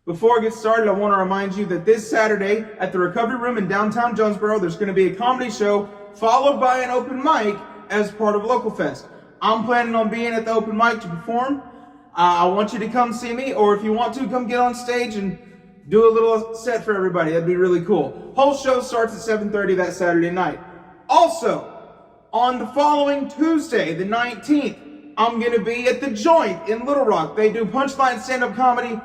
Before I get started, I want to remind you that this Saturday at the Recovery Room in downtown Jonesboro, there's going to be a comedy show followed by an open mic as part of Local Fest. I'm planning on being at the open mic to perform. I want you to come see me, or if you want to, come get on stage and do a little set for everybody. That'd be really cool. Whole show starts at 7:30 that Saturday night. Also, on the following Tuesday, the 19th, I'm going to be at The Joint in Little Rock. They do punchline stand-up comedy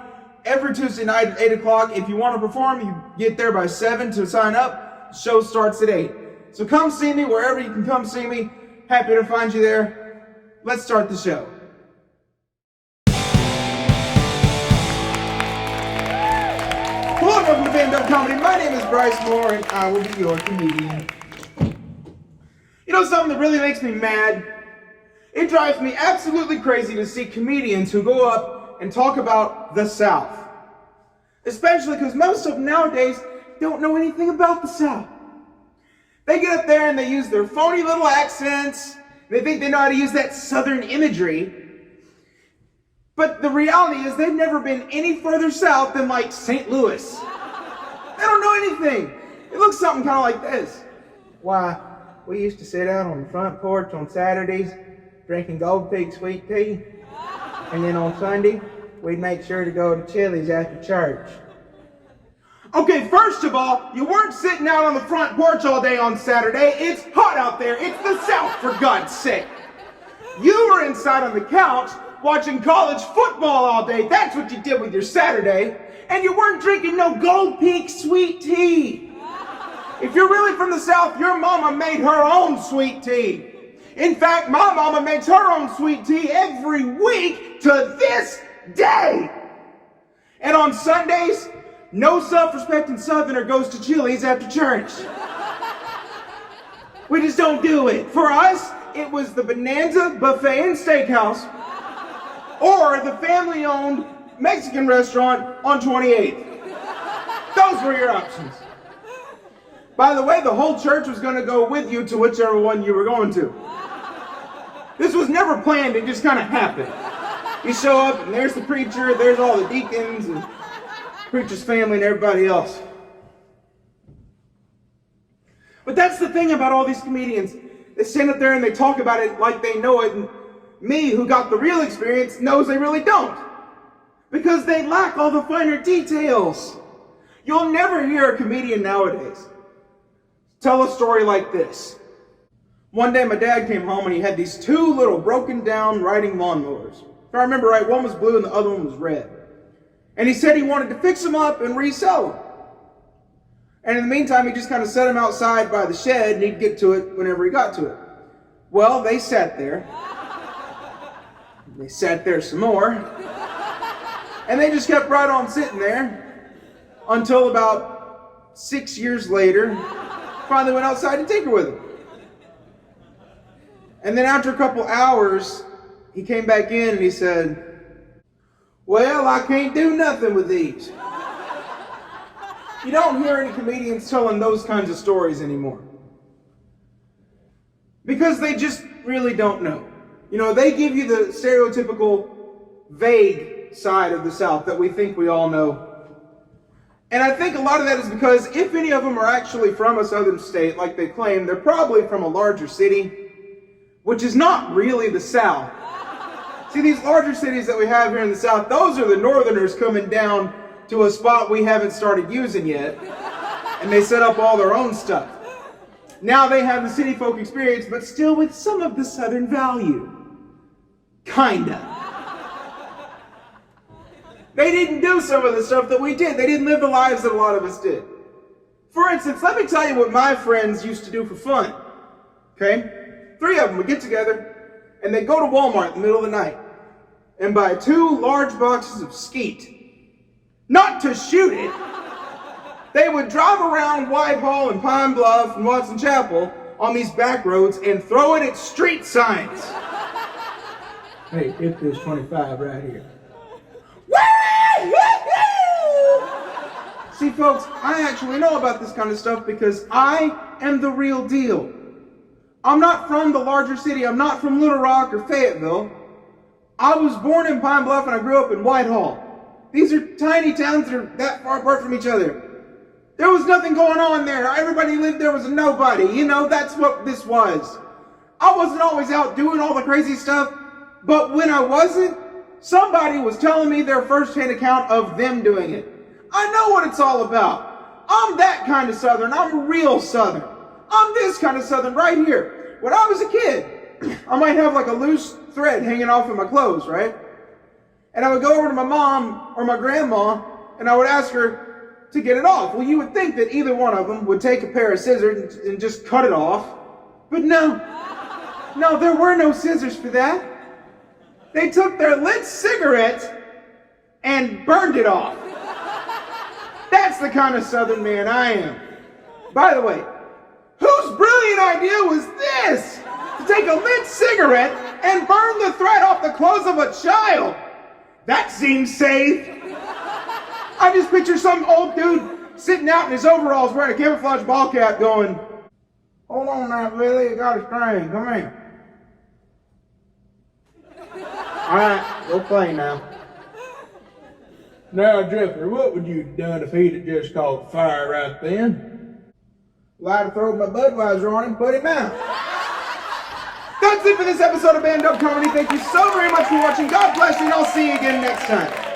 every Tuesday night at 8 o'clock. If you want to perform, you get there by 7 to sign up. The show starts at 8. So come see me wherever you can come see me. Happy to find you there. Let's start the show. Hello, welcome to Band Up Comedy. My name is Bryce Moore, and I will be your comedian. You know something that really makes me mad? It drives me absolutely crazy to see comedians who go up and talk about the South. Especially because most of them nowadays don't know anything about the South. They get up there and they use their phony little accents. They think they know how to use that Southern imagery. But the reality is they've never been any further south than like St. Louis. They don't know anything. It looks something kind of like this. Why, we used to sit out on the front porch on Saturdays drinking Gold Peak sweet tea. And then on Sunday, we'd make sure to go to Chili's after church. Okay, first of all, you weren't sitting out on the front porch all day on Saturday. It's hot out there. It's the South, for God's sake. You were inside on the couch watching college football all day. That's what you did with your Saturday. And you weren't drinking no Gold Peak sweet tea. If you're really from the South, your mama made her own sweet tea. In fact, my mama makes her own sweet tea every week to this day. And on Sundays, no self-respecting Southerner goes to Chili's after church. We just don't do it. For us, it was the Bonanza Buffet and Steakhouse or the family-owned Mexican restaurant on 28th. Those were your options. By the way, the whole church was going to go with you to whichever one you were going to. This was never planned, it just kind of happened. You show up and there's the preacher, there's all the deacons and preacher's family and everybody else. But that's the thing about all these comedians. They stand up there and they talk about it like they know it, and me, who got the real experience, knows they really don't. Because they lack all the finer details. You'll never hear a comedian nowadays tell a story like this. One day my dad came home and he had these two little broken down riding lawnmowers. If I remember right, one was blue and the other one was red. And he said he wanted to fix them up and resell them. And in the meantime, he just kind of set them outside by the shed and he'd get to it whenever he got to it. Well, they sat there. They sat there some more. And they just kept right on sitting there until about 6 years later, finally went outside to tinker with them. And then after a couple hours, he came back in and he said, "Well, I can't do nothing with these." You don't hear any comedians telling those kinds of stories anymore. Because they just really don't know. You know, they give you the stereotypical vague side of the South that we think we all know. And I think a lot of that is because if any of them are actually from a southern state, like they claim, they're probably from a larger city, which is not really the South. See, these larger cities that we have here in the South, those are the Northerners coming down to a spot we haven't started using yet, and they set up all their own stuff. Now they have the city folk experience, but still with some of the Southern value. Kinda. They didn't do some of the stuff that we did. They didn't live the lives that a lot of us did. For instance, let me tell you what my friends used to do for fun. Okay? 3 of them would get together and they'd go to Walmart in the middle of the night and buy 2 large boxes of skeet. Not to shoot it. They would drive around Whitehall and Pine Bluff and Watson Chapel on these back roads and throw it at street signs. Hey, get this 25 right here. See, folks, I actually know about this kind of stuff because I am the real deal. I'm not from the larger city. I'm not from Little Rock or Fayetteville. I was born in Pine Bluff and I grew up in Whitehall. These are tiny towns that are that far apart from each other. There was nothing going on there. Everybody lived there was a nobody. You know, that's what this was. I wasn't always out doing all the crazy stuff, but when I wasn't, somebody was telling me their first-hand account of them doing it. I know what it's all about. I'm that kind of Southern. I'm real Southern. I'm this kind of Southern right here. When I was a kid, I might have like a loose thread hanging off of my clothes, right? And I would go over to my mom or my grandma, and I would ask her to get it off. Well, you would think that either one of them would take a pair of scissors and just cut it off. But no, there were no scissors for that. They took their lit cigarette and burned it off. That's the kind of Southern man I am. By the way, whose brilliant idea was this? To take a lit cigarette and burn the thread off the clothes of a child? That seems safe. I just picture some old dude sitting out in his overalls wearing a camouflage ball cap going, "Hold on now, Billy, you got a string, come here." All right, go play now. Now, Jeffrey, what would you have done if he'd have just caught fire right then? Well, I'd have thrown my Budweiser on him and put him out. That's it for this episode of Band Up Comedy. Thank you so very much for watching. God bless you, and I'll see you again next time.